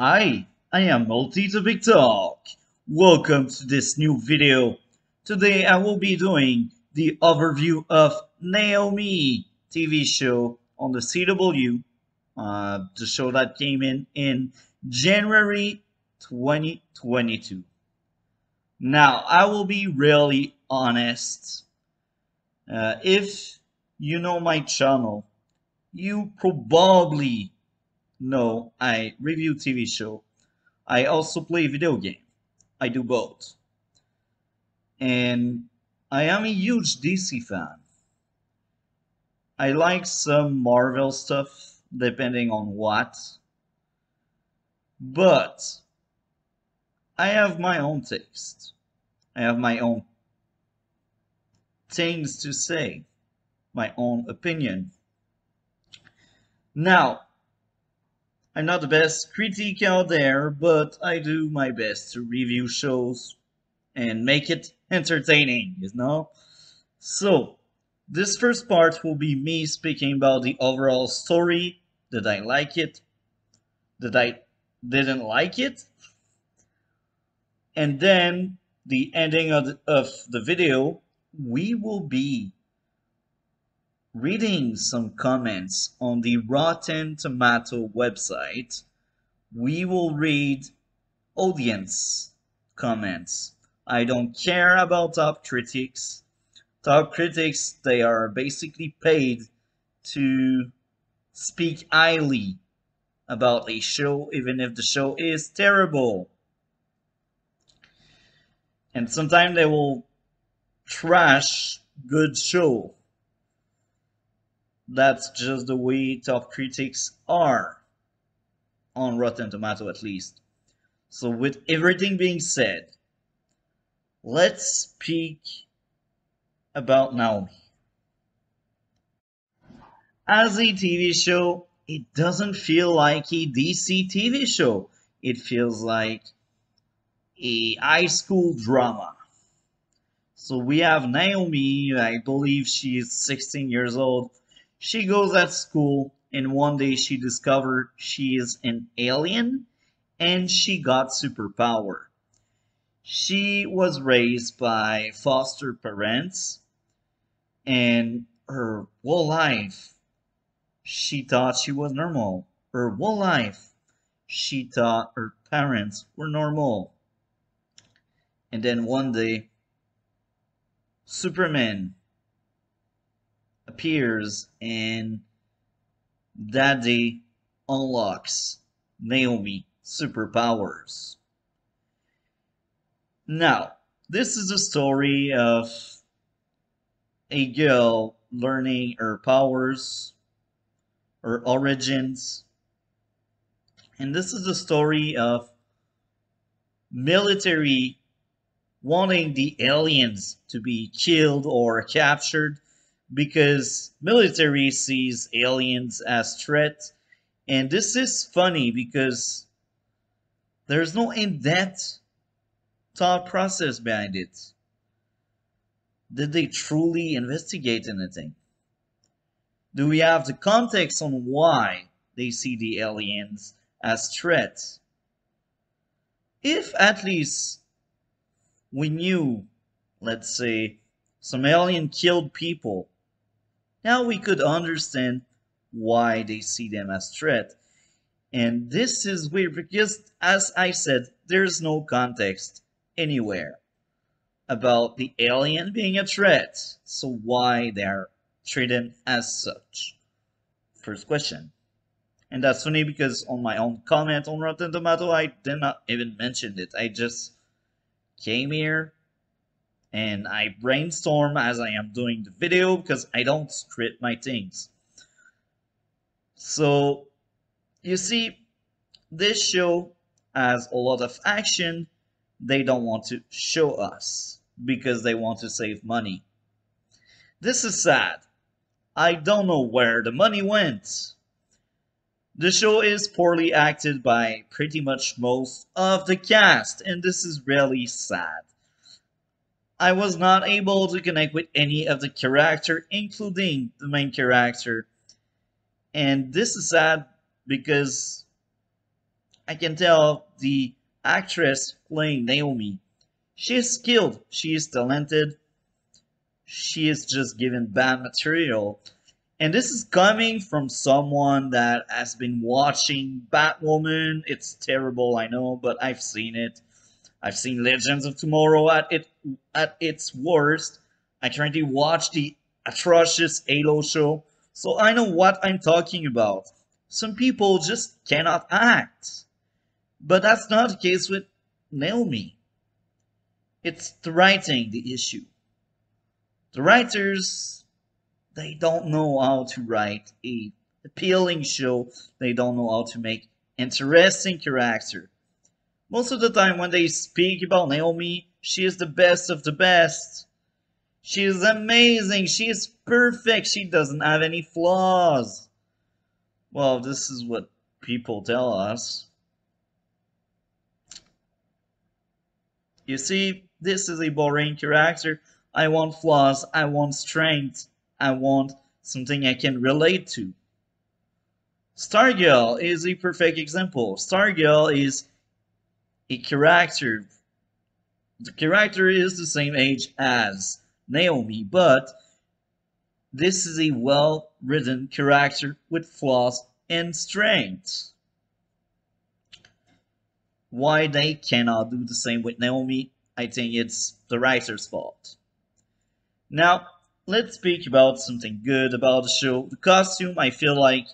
I am Multi-Topic Talk. Welcome to this new video. Today I will be doing the overview of Naomi TV show on the CW, the show that came in January 2022. Now I will be really honest. If you know my channel, you probably know I review TV show. I also play video game. I do both. And I am a huge DC fan. I like some Marvel stuff, depending on what. But I have my own taste. I have my own things to say, my own opinion. Now, I'm not the best critic out there, but I do my best to review shows and make it entertaining, you know? So, this first part will be me speaking about the overall story. Did I like it? Did I didn't like it? And then the ending of the video, we will be reading some comments on the Rotten Tomato website. We will read audience comments. I don't care about top critics. Top critics, they are basically paid to speak highly about a show, even if the show is terrible. And sometimes they will trash good show. That's just the way top critics are, on Rotten Tomato at least. So with everything being said, let's speak about Naomi. As a TV show, it doesn't feel like a DC TV show. It feels like a high school drama. So we have Naomi, I believe she is 16 years old. She goes at school and one day she discovers she is an alien and she got superpower. She was raised by foster parents and her whole life she thought she was normal. Her whole life she thought her parents were normal. And then one day Superman appears and that day unlocks Naomi superpowers. Now, this is a story of a girl learning her powers, her origins, and this is the story of military wanting the aliens to be killed or captured because military sees aliens as threats. And this is funny because there's no in-depth thought process behind it. Did they truly investigate anything? Do we have the context on why they see the aliens as threats? If at least we knew, let's say, some alien killed people, now we could understand why they see them as threat. And this is weird because, as I said, there's no context anywhere about the alien being a threat. So why they're treated as such? First question. And that's funny because on my own comment on Rotten Tomato, I did not even mention it. I just came here and I brainstorm as I am doing the video because I don't script my things. So, you see, this show has a lot of action they don't want to show us because they want to save money. This is sad. I don't know where the money went. The show is poorly acted by pretty much most of the cast, and this is really sad. I was not able to connect with any of the character, including the main character. And this is sad because I can tell the actress playing Naomi, she is skilled, she is talented, she is just given bad material. And this is coming from someone that has been watching Batwoman. It's terrible, I know, but I've seen it. I've seen Legends of Tomorrow at its worst. I tried to watch the atrocious Halo show, so I know what I'm talking about. Some people just cannot act. But that's not the case with Naomi. It's the writing the issue. The writers, they don't know how to write a appealing show. They don't know how to make interesting character. Most of the time when they speak about Naomi, she is the best of the best. She is amazing. She is perfect. She doesn't have any flaws. Well, this is what people tell us. You see, this is a boring character. I want flaws. I want strength. I want something I can relate to. Stargirl is a perfect example. Stargirl is a character. The character is the same age as Naomi, but this is a well written character with flaws and strengths. Why they cannot do the same with Naomi, I think it's the writer's fault. Now, let's speak about something good about the show. The costume, I feel like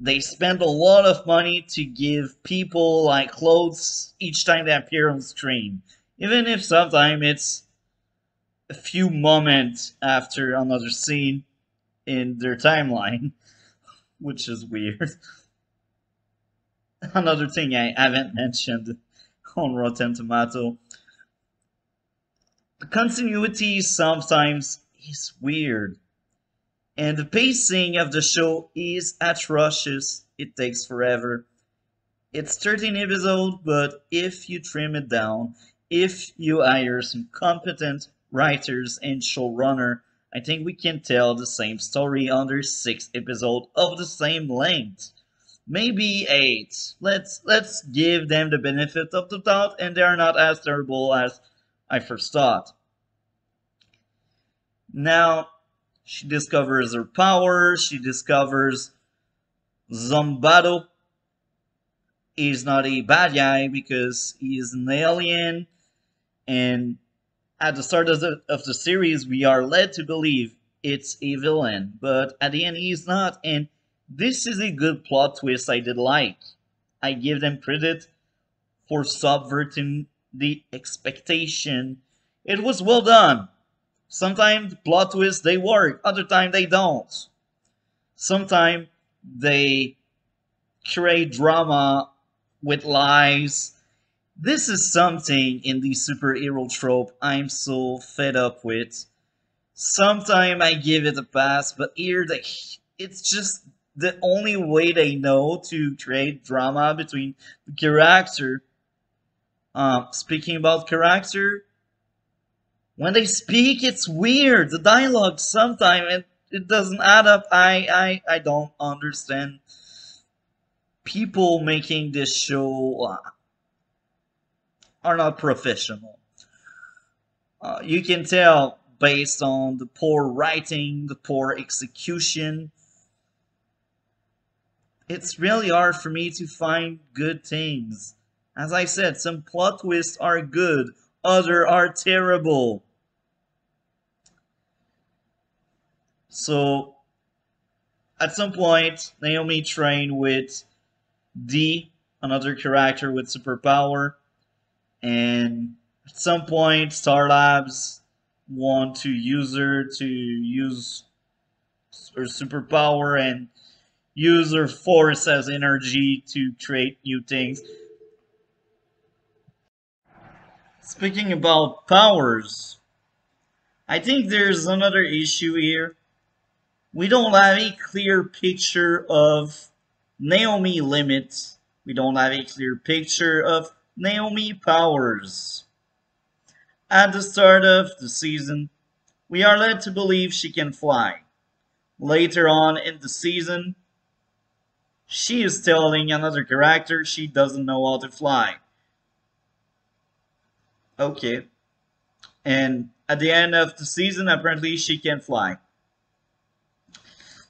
they spend a lot of money to give people like clothes each time they appear on screen. Even if sometimes it's a few moments after another scene in their timeline, which is weird. Another thing I haven't mentioned on Rotten Tomato, the continuity sometimes is weird. And the pacing of the show is atrocious. It takes forever. It's 13 episodes, but if you trim it down, if you hire some competent writers and showrunner, I think we can tell the same story under 6 episodes of the same length. Maybe 8. Let's give them the benefit of the doubt, and they are not as terrible as I first thought. Now, she discovers her power. She discovers Zombardo is not a bad guy because he is an alien. And at the start of the series, we are led to believe it's a villain. But at the end, he's not. And this is a good plot twist I did like. I give them credit for subverting the expectation. It was well done. Sometimes plot twists they work, other times they don't. Sometimes they create drama with lies. This is something in the superhero trope I'm so fed up with. Sometimes I give it a pass, but here it's just the only way they know to create drama between the character. Speaking about character, when they speak, it's weird. The dialogue sometimes it doesn't add up. I don't understand people making this show are not professional. You can tell based on the poor writing, the poor execution. It's really hard for me to find good things. As I said, some plot twists are good, other are terrible. So, at some point, Naomi trained with D, another character with superpower, and at some point, Star Labs want to use her to use her superpower and use her force as energy to create new things. Speaking about powers, I think there's another issue here. We don't have a clear picture of Naomi limits. We don't have a clear picture of Naomi powers. At the start of the season, we are led to believe she can fly. Later on in the season, She is telling another character she doesn't know how to fly. Okay. And at the end of the season, apparently she can fly.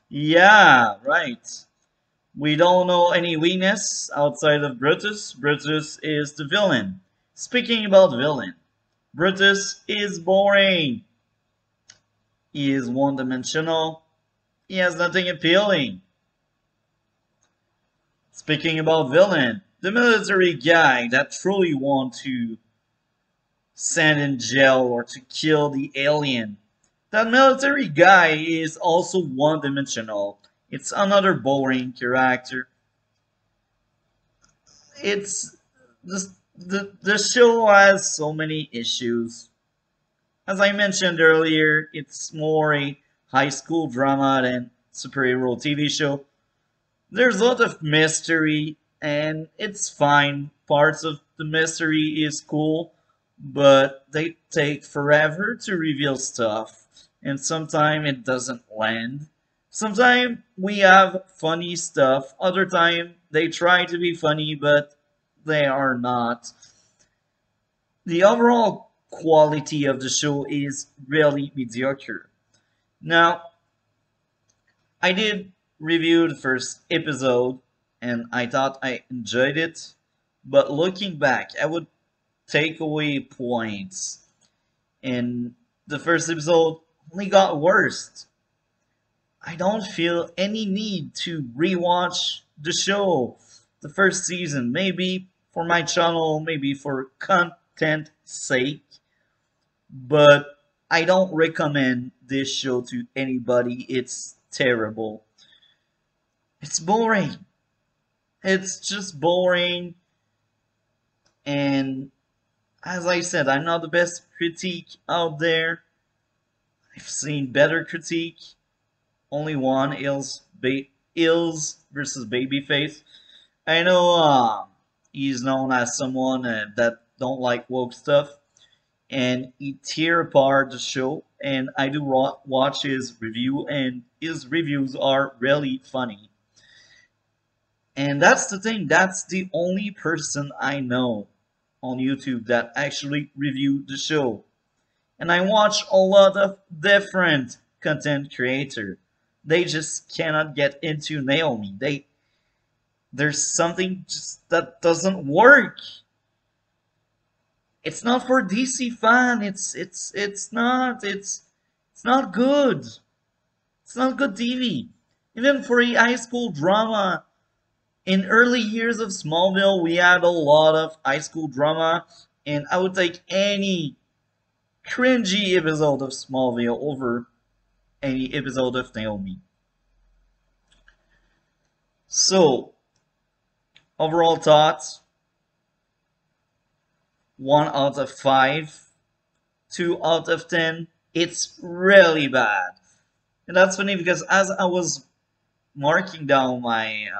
Yeah, right. We don't know any weakness outside of Brutus. Brutus is the villain. Speaking about villain, Brutus is boring. He is one-dimensional. He has nothing appealing. Speaking about villain, the military guy that truly wants to send in jail or to kill the alien. That military guy is also one-dimensional. It's another boring character. It's the show has so many issues. As I mentioned earlier, it's more a high school drama than superhero TV show. There's a lot of mystery, and it's fine. Parts of the mystery is cool, but they take forever to reveal stuff, and sometimes it doesn't land. Sometimes we have funny stuff, other time they try to be funny, but they are not. The overall quality of the show is really mediocre. Now, I did review the first episode and I thought I enjoyed it, but looking back, I would take away points. And the first episode only got worse. I don't feel any need to rewatch the show, the first season, maybe for my channel, maybe for content sake, but I don't recommend this show to anybody. It's terrible. It's boring. It's just boring. And as I said, I'm not the best critique out there. I've seen better critique. Only one, Ills versus Babyface. I know he's known as someone that don't like woke stuff, and he tear apart the show. And I do watch his review, and his reviews are really funny. And that's the thing. That's the only person I know on YouTube that actually reviewed the show. And I watch a lot of different content creators. They just cannot get into Naomi. There's something just that doesn't work. It's not for DC fan. It's not good. It's not good TV. Even for a high school drama. In early years of Smallville, we had a lot of high school drama, and I would take any cringy episode of Smallville over any episode of Naomi. So, overall thoughts, 1 out of 5, 2 out of 10. It's really bad. And that's funny because as I was marking down my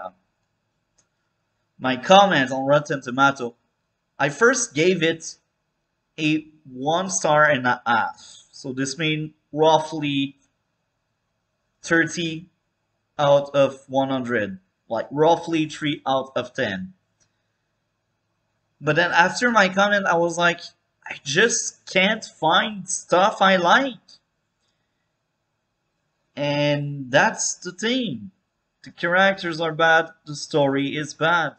comments on Rotten Tomato, I first gave it a 1.5 stars. So this means roughly 30 out of 100, like roughly 3 out of 10. But then after my comment, I was like, I just can't find stuff I like. And that's the thing. The characters are bad, the story is bad.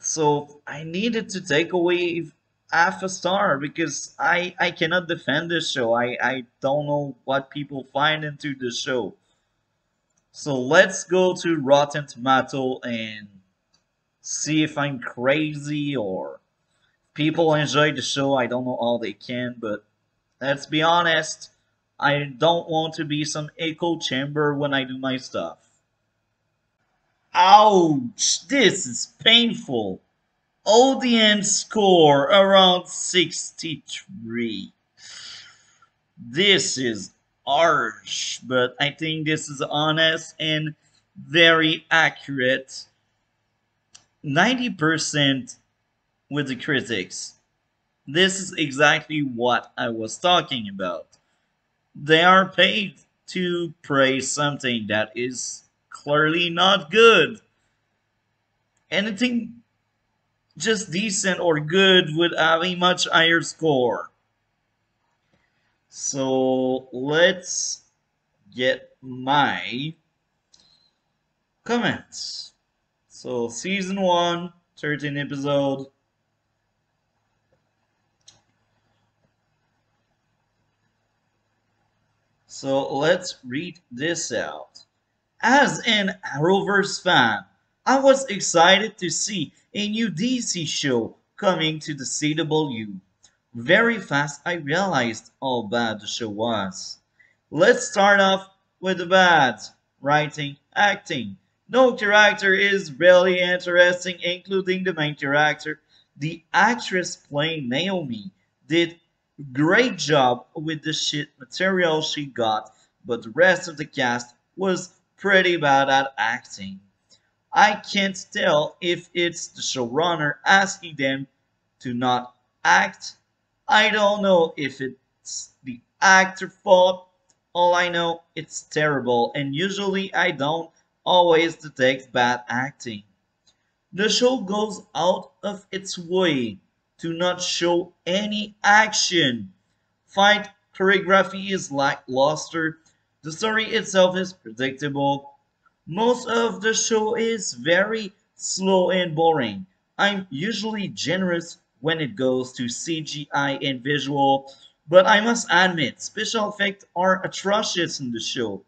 So I needed to take away half a star because I cannot defend this show. I don't know what people find into the show. So let's go to Rotten Tomato and see if I'm crazy or people enjoy the show. I don't know all they can, but let's be honest. I don't want to be some echo chamber when I do my stuff. Ouch! This is painful. Audience score around 63. This is harsh, but I think this is honest and very accurate. 90% with the critics. This is exactly what I was talking about. They are paid to praise something that is clearly not good. Anything just decent or good would have a much higher score. So let's get my comments. So season 1, 13 episode. So let's read this out. As an Arrowverse fan, I was excited to see a new DC show coming to the CW. Very fast I realized how bad the show was. Let's start off with the bad. Writing, acting. No character is really interesting, including the main character. The actress playing Naomi did great job with the shit material she got, but the rest of the cast was pretty bad at acting. I can't tell if it's the showrunner asking them to not act. I don't know if it's the actor fault. All I know, it's terrible, and usually I don't always detect bad acting. The show goes out of its way to not show any action. Fight choreography is lackluster. The story itself is predictable. Most of the show is very slow and boring. I'm usually generous when it goes to CGI and visual, but I must admit, special effects are atrocious in the show.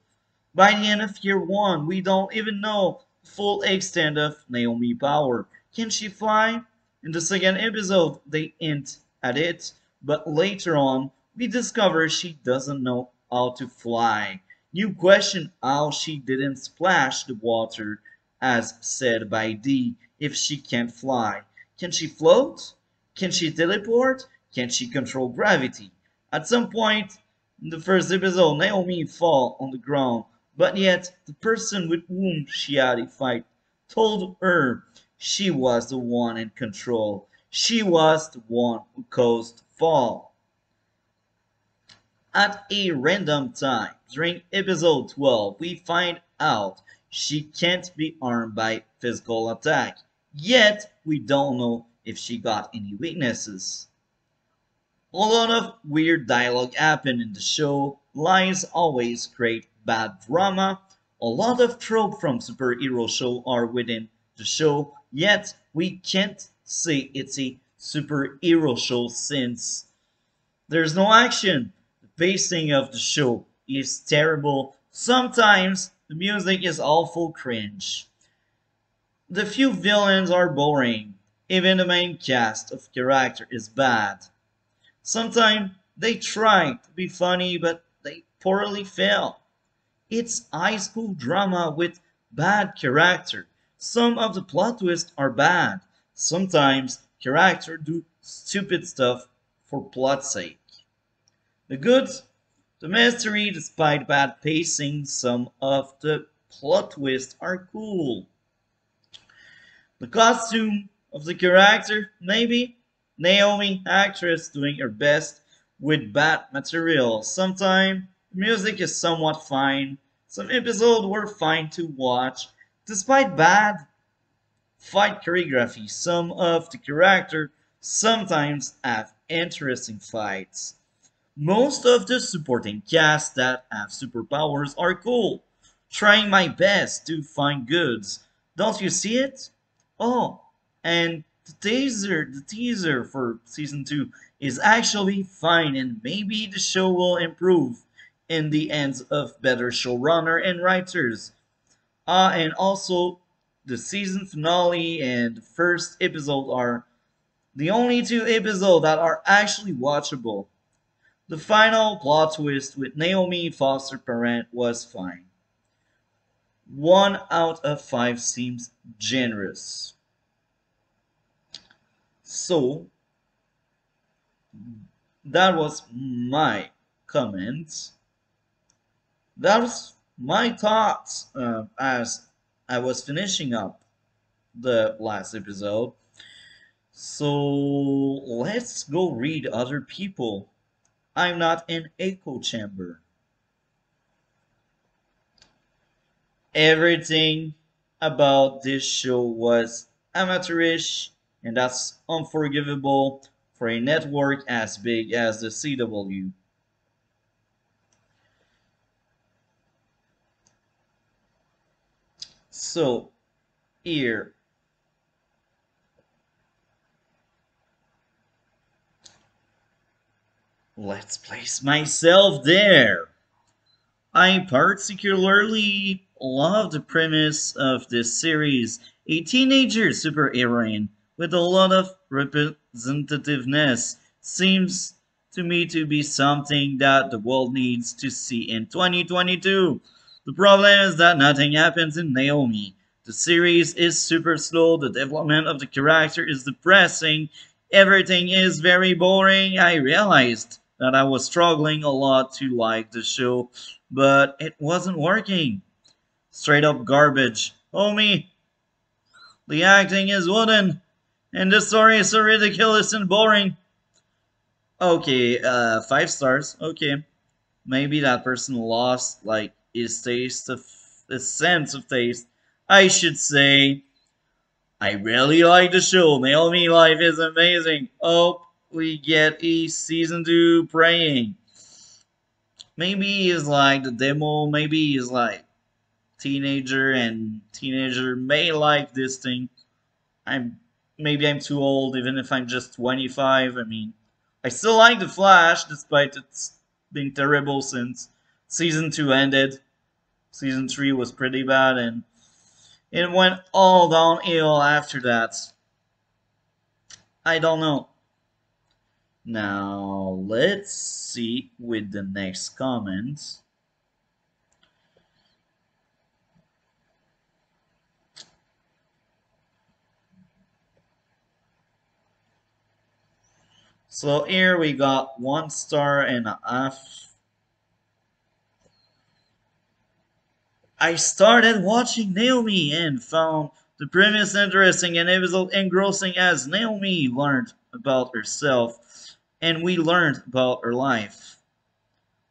By the end of year 1, we don't even know the full extent of Naomi power. Can she fly? In the second episode, they hint at it, but later on, we discover she doesn't know how to fly. You question how she didn't splash the water, as said by Dee, if she can't fly. Can she float? Can she teleport? Can she control gravity? At some point in the first episode, Naomi fall on the ground, but yet the person with whom she had a fight told her she was the one in control. She was the one who caused the fall. At a random time, during episode 12, we find out she can't be harmed by physical attack. Yet, we don't know if she got any weaknesses. A lot of weird dialogue happen in the show. Lies always create bad drama. A lot of tropes from superhero show are within the show, yet we can't say it's a superhero show since there's no action. The pacing of the show is terrible. Sometimes the music is awful cringe. The few villains are boring. Even the main cast of character is bad. Sometimes they try to be funny, but they poorly fail. It's high school drama with bad character. Some of the plot twists are bad. Sometimes characters do stupid stuff for plot's sake. The goods, the mystery despite bad pacing, some of the plot twists are cool. The costume of the character, maybe. Naomi, actress, doing her best with bad material. Sometimes music is somewhat fine. Some episodes were fine to watch. Despite bad fight choreography, some of the characters sometimes have interesting fights. Most of the supporting cast that have superpowers are cool. Trying my best to find goods. Don't you see it? Oh, and the teaser for season 2 is actually fine, and maybe the show will improve in the hands of better showrunner and writers. And also the season finale and the first episode are the only two episodes that are actually watchable. The final plot twist with Naomi foster parent was fine. 1 out of 5 seems generous. So that was my comments. That was my thoughts as I was finishing up the last episode. So let's go read other people. I'm not in echo chamber. Everything about this show was amateurish, and that's unforgivable for a network as big as the CW. So, here, let's place myself there. I particularly love the premise of this series, a teenager superheroine with a lot of representativeness seems to me to be something that the world needs to see in 2022. The problem is that nothing happens in Naomi. The series is super slow, the development of the character is depressing, everything is very boring. I realized that I was struggling a lot to like the show, but it wasn't working. Straight up garbage. Homie, the acting is wooden, and the story is so ridiculous and boring. Okay, 5 stars. Okay, maybe that person lost like his sense of taste. I should say, I really like the show. Naomi Life is amazing. Oh, we get a season 2 praying. Maybe it's like the demo. Maybe it's like teenager and teenager may like this thing. I'm too old, even if I'm just 25. I mean, I still like the Flash, despite it's being terrible since season 2 ended. Season 3 was pretty bad, and it went all downhill after that. I don't know. Now let's see with the next comment. So here we got 1.5 stars. I started watching Naomi and found the premise interesting and it was engrossing as Naomi learned about herself and we learned about her life.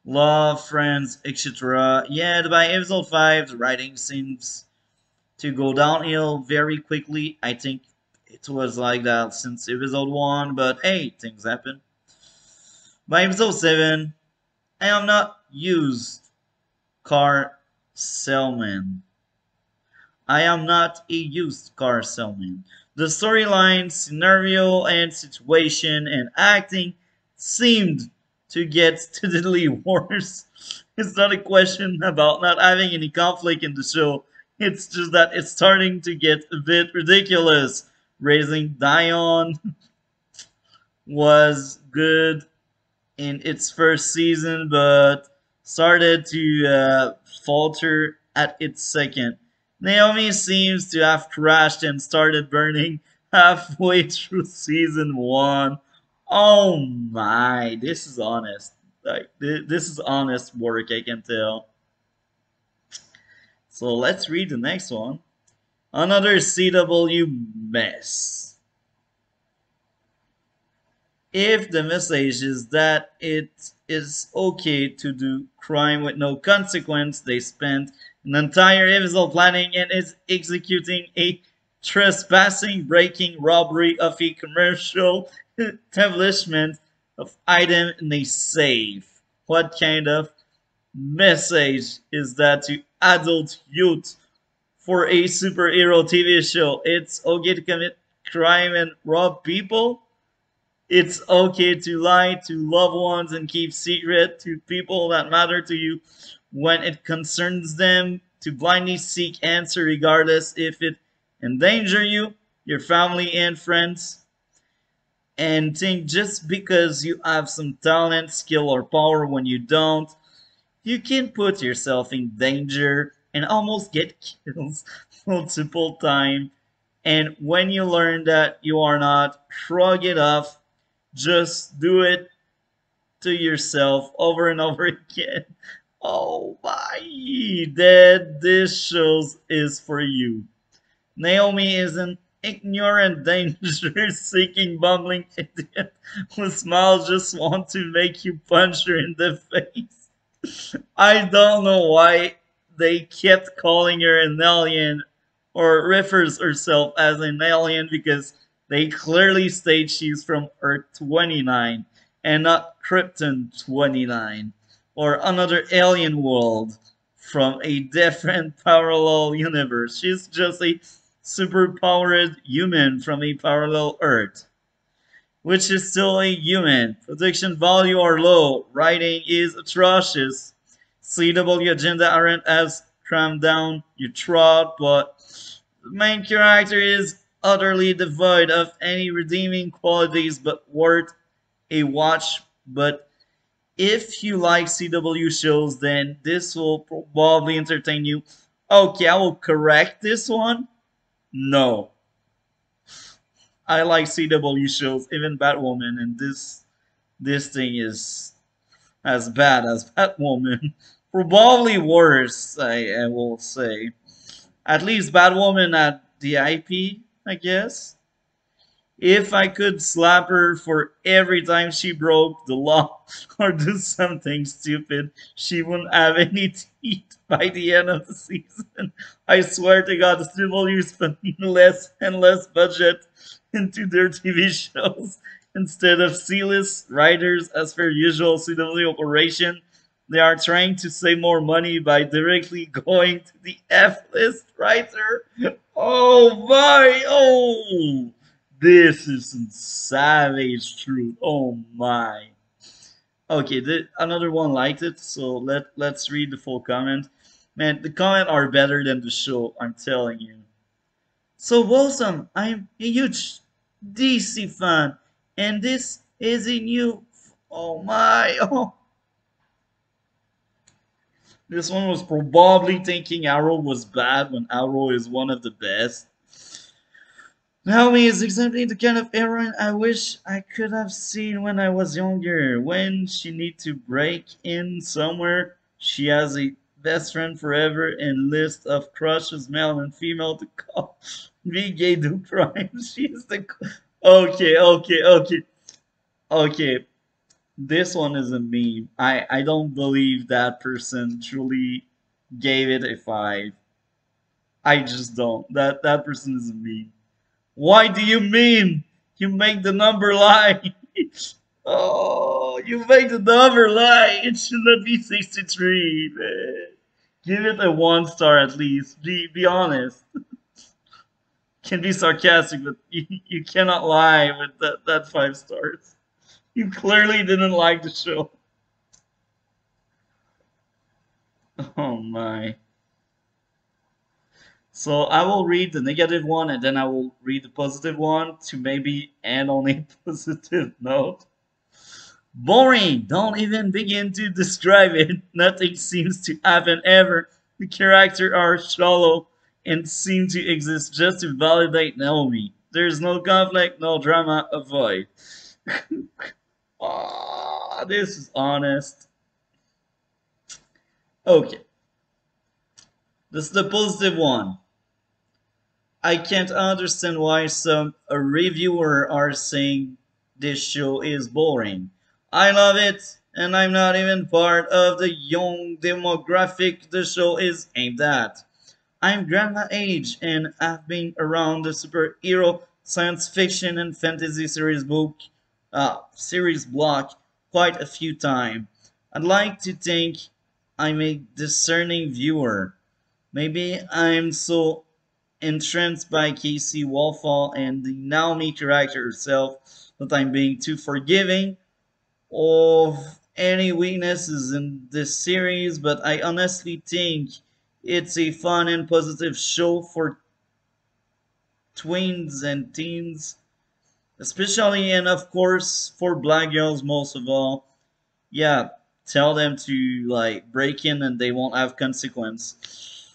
Love, friends, etc. Yeah, by episode 5, the writing seems to go downhill very quickly. I think it was like that since episode 1, but hey, things happen. By episode 7, I am not used car salesman. I am not a used car salesman. The storyline, scenario, and situation and acting seemed to get steadily worse. It's not a question about not having any conflict in the show. It's just that it's starting to get a bit ridiculous. Raising Dion was good in its first season, but started to falter at its second. Naomi seems to have crashed and started burning halfway through season 1. Oh my, this is honest. Like this is honest work, I can tell. So let's read the next one. Another CW mess. If the message is that it is okay to do crime with no consequence, they spent an entire episode planning and is executing a trespassing, breaking, robbery of a commercial establishment of item in a safe. What kind of message is that to adult youth for a superhero TV show? It's okay to commit crime and rob people? It's okay to lie to loved ones and keep secret to people that matter to you when it concerns them, to blindly seek answer regardless if it endanger you, your family and friends, and think just because you have some talent, skill or power when you don't, you can put yourself in danger and almost get killed multiple times. And when you learn that you are not, shrug it off. Just do it to yourself over and over again. Oh my, that this shows is for you. Naomi is an ignorant, danger-seeking, bumbling idiot whose smiles just want to make you punch her in the face. I don't know why they kept calling her an alien or refers herself as an alien because they clearly state she's from Earth 29 and not Krypton 29 or another alien world from a different parallel universe. She's just a superpowered human from a parallel Earth, which is still a human. Production value are low. Writing is atrocious. CW agenda aren't as crammed down you trot, but the main character is utterly devoid of any redeeming qualities but worth a watch. But if you like CW shows, then this will probably entertain you. Okay, I will correct this one. No, I like CW shows, even Batwoman, and this thing is as bad as Batwoman. Probably worse, I will say. At least Batwoman at the IP, I guess. If I could slap her for every time she broke the law or do something stupid, she wouldn't have any teeth by the end of the season. I swear to God, the CW is putting less and less budget into their TV shows. Instead of C-list writers as per usual CW operation, they are trying to save more money by directly going to the F-list writer. Oh my! Oh! This is some savage truth. Oh my. Okay, another one liked it, so let's read the full comment. Man, the comment are better than the show, I'm telling you. So wholesome. I'm a huge DC fan, and this is a new. Oh my. Oh, this one was probably thinking Arrow was bad when Arrow is one of the best. Naomi is exactly the kind of heroine I wish I could have seen when I was younger. When she needs to break in somewhere, she has a best friend forever and list of crushes, male and female, to call. Be gay, do crime. She's the. Okay. This one is a meme. I don't believe that person truly gave it a 5. I just don't. That person is a meme. Why do you mean? You make the number lie. Oh, you make the number lie. It should not be 63, man. Give it a 1 star at least. Be honest. Can be sarcastic, but you cannot lie with that 5 stars. You clearly didn't like the show. Oh my. So I will read the negative one and then I will read the positive one to maybe end on a positive note. Boring! Don't even begin to describe it. Nothing seems to happen ever. The characters are shallow and seem to exist just to validate Naomi. There's no conflict, no drama, avoid. Ah, this is honest. Okay, this is the positive one. I can't understand why some reviewer are saying this show is boring. I love it, and I'm not even part of the young demographic the show is aimed at. I'm grandma age, and I've been around the superhero, science fiction, and fantasy series block quite a few times. I'd like to think I'm a discerning viewer. Maybe I'm so entranced by Casey Wallfall and the Naomi character herself that I'm being too forgiving of any weaknesses in this series, but I honestly think it's a fun and positive show for tweens and teens, especially and of course for black girls most of all. Yeah, tell them to like break in and they won't have consequence.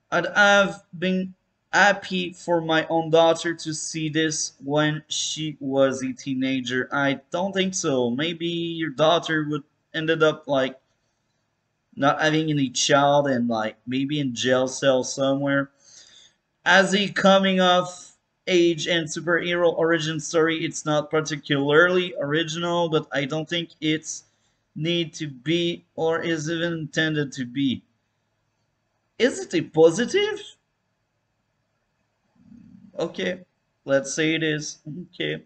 I'd have been happy for my own daughter to see this when she was a teenager. I don't think so. Maybe your daughter would ended up like not having any child and like maybe in jail cell somewhere. As a coming of age and superhero origin story, it's not particularly original, but I don't think it's need to be or is even intended to be. Is it a positive? Okay, let's say it is. Okay.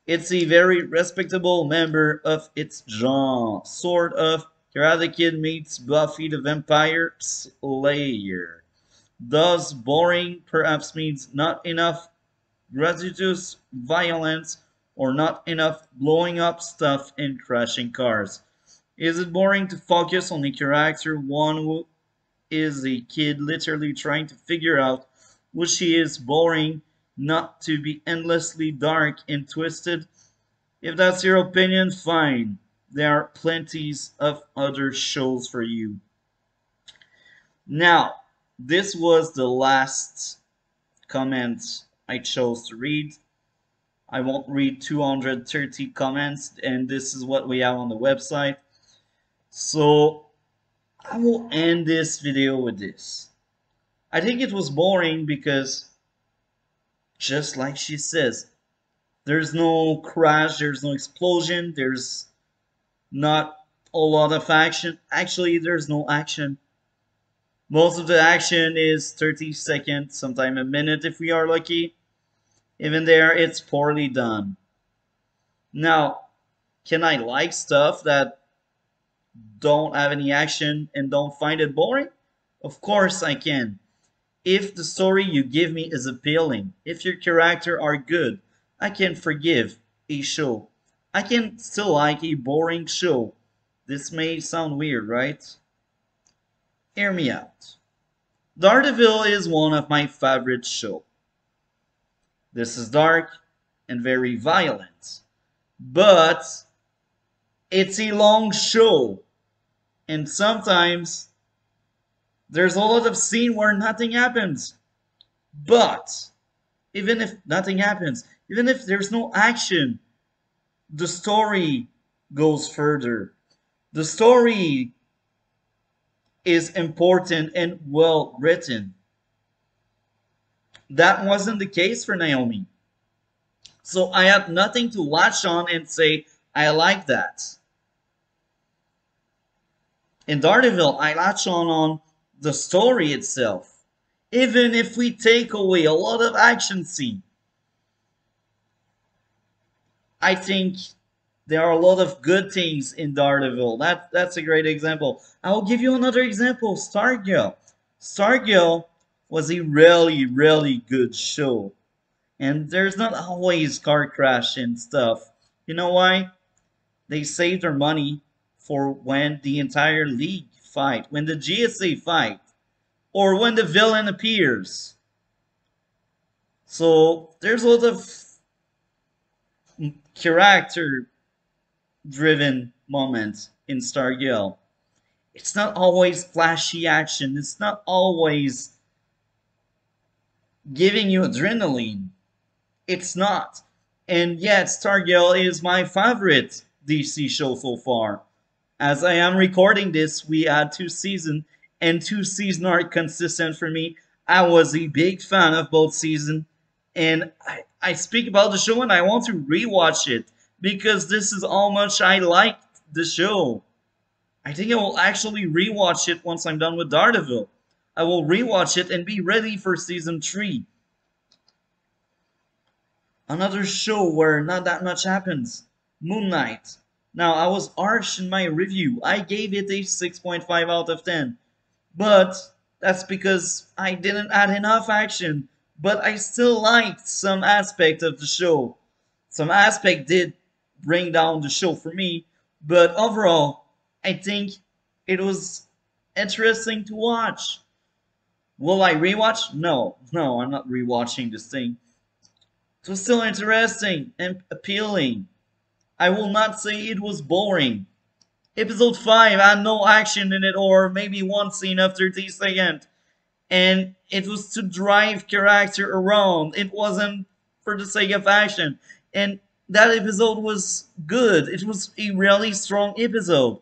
It's a very respectable member of its genre. Sort of Karate Kid meets Buffy the Vampire Slayer. Thus, boring perhaps means not enough gratuitous violence or not enough blowing up stuff and crashing cars. Is it boring to focus on a character, one who is a kid literally trying to figure out who she is? Boring not to be endlessly dark and twisted? If that's your opinion, fine. There are plenties of other shows for you. Now, this was the last comment I chose to read. I won't read 230 comments, and this is what we have on the website. So, I will end this video with this. I think it was boring because, just like she says, there's no crash, there's no explosion, there's not a lot of action. Actually, there's no action. Most of the action is 30 seconds, sometime a minute if we are lucky. Even there, it's poorly done. Now, can I like stuff that don't have any action and don't find it boring? Of course I can. If the story you give me is appealing, if your character are good, I can forgive a show. I can still like a boring show. This may sound weird, right? Hear me out. Daredevil is one of my favorite shows. This is dark and very violent, but it's a long show, and sometimes there's a lot of scene where nothing happens. But even if nothing happens, even if there's no action, the story goes further. The story is important and well written. That wasn't the case for Naomi. So I had nothing to latch on and say, I like that. In Daredevil, I latch on the story itself. Even if we take away a lot of action scene, I think there are a lot of good things in Daredevil. That's a great example. I will give you another example, Stargirl. Stargirl was a really, really good show. And there's not always car crash and stuff. You know why? They save their money for when the entire league fight, when the GSA fight, or when the villain appears. So there's a lot of character driven moments in Stargirl. It's not always flashy action. It's not always giving you adrenaline. It's not. And yet, Stargirl is my favorite DC show so far. As I am recording this, we had 2 seasons, and 2 seasons are consistent for me. I was a big fan of both seasons, and I speak about the show and I want to rewatch it because this is how much I liked the show. I think I will actually rewatch it once I'm done with Daredevil. I will rewatch it and be ready for season 3. Another show where not that much happens. Moon Knight. Now, I was harsh in my review. I gave it a 6.5 out of 10. But that's because I didn't add enough action. But I still liked some aspect of the show. Some aspect did bring down the show for me. But overall, I think it was interesting to watch. Will I rewatch? No, I'm not rewatching this thing. It was still interesting and appealing. I will not say it was boring. Episode 5 had no action in it, or maybe one scene of 30 seconds. And it was to drive character around. It wasn't for the sake of action. And that episode was good. It was a really strong episode.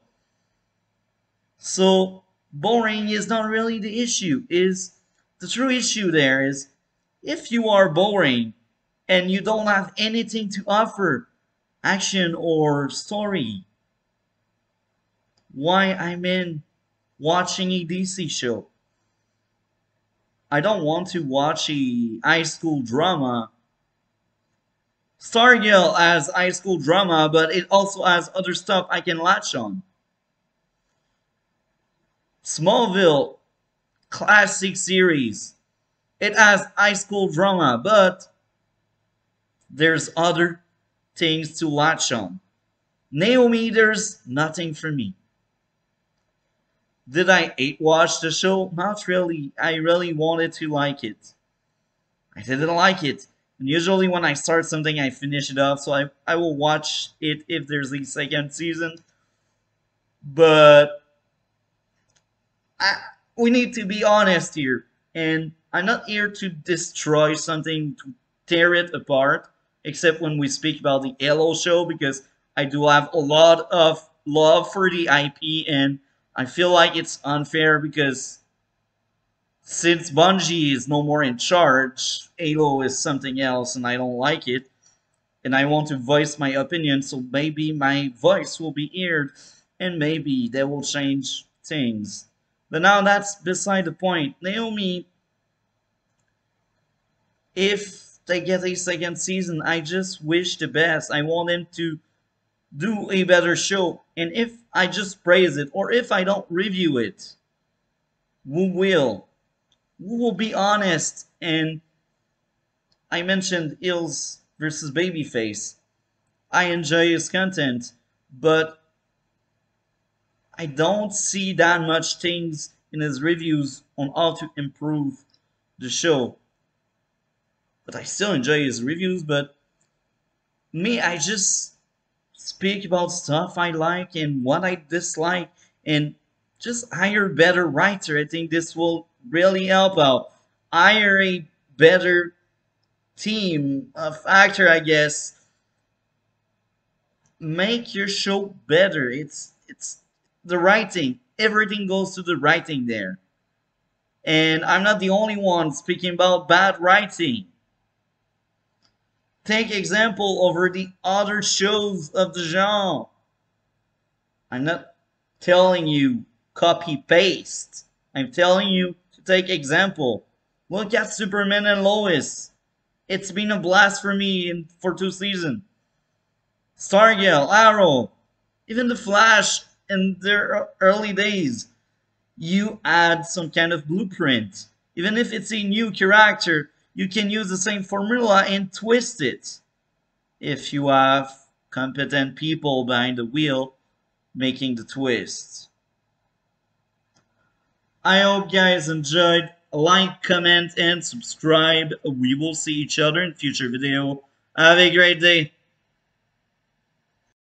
So boring is not really the issue. Is the true issue there is if you are boring and you don't have anything to offer, action or story, why I'm in watching a DC show? I don't want to watch a high school drama. Stargirl has high school drama, but it also has other stuff I can latch on. Smallville, classic series. It has high school drama, but there's other things to latch on. Naomi, there's nothing for me. Did I hate watch the show? Not really. I really wanted to like it. I didn't like it. And usually when I start something, I finish it off. So I will watch it if there's a second season. But I, we need to be honest here. And I'm not here to destroy something, to tear it apart, except when we speak about the Halo show, because I do have a lot of love for the IP, and I feel like it's unfair because since Bungie is no more in charge, Halo is something else, and I don't like it. And I want to voice my opinion, so maybe my voice will be heard, and maybe they will change things. But now that's beside the point. Naomi, if they get a second season, I just wish the best. I want them to do a better show. And if I just praise it, or if I don't review it, who will? Who will be honest? And I mentioned Ills versus Babyface. I enjoy his content, but I don't see that much things in his reviews on how to improve the show. But I still enjoy his reviews, but me, I just speak about stuff I like and what I dislike and just hire a better writer. I think this will really help out. Hire a better team of actor, I guess. Make your show better. It's the writing. Everything goes to the writing there. And I'm not the only one speaking about bad writing. Take example over the other shows of the genre. I'm not telling you copy paste. I'm telling you to take example. Look at Superman and Lois. It's been a blast for me for 2 seasons. Stargirl, Arrow, even the Flash in their early days. You add some kind of blueprint. Even if it's a new character, you can use the same formula and twist it. If you have competent people behind the wheel making the twists. I hope guys enjoyed. Like, comment, and subscribe. We will see each other in future video. Have a great day.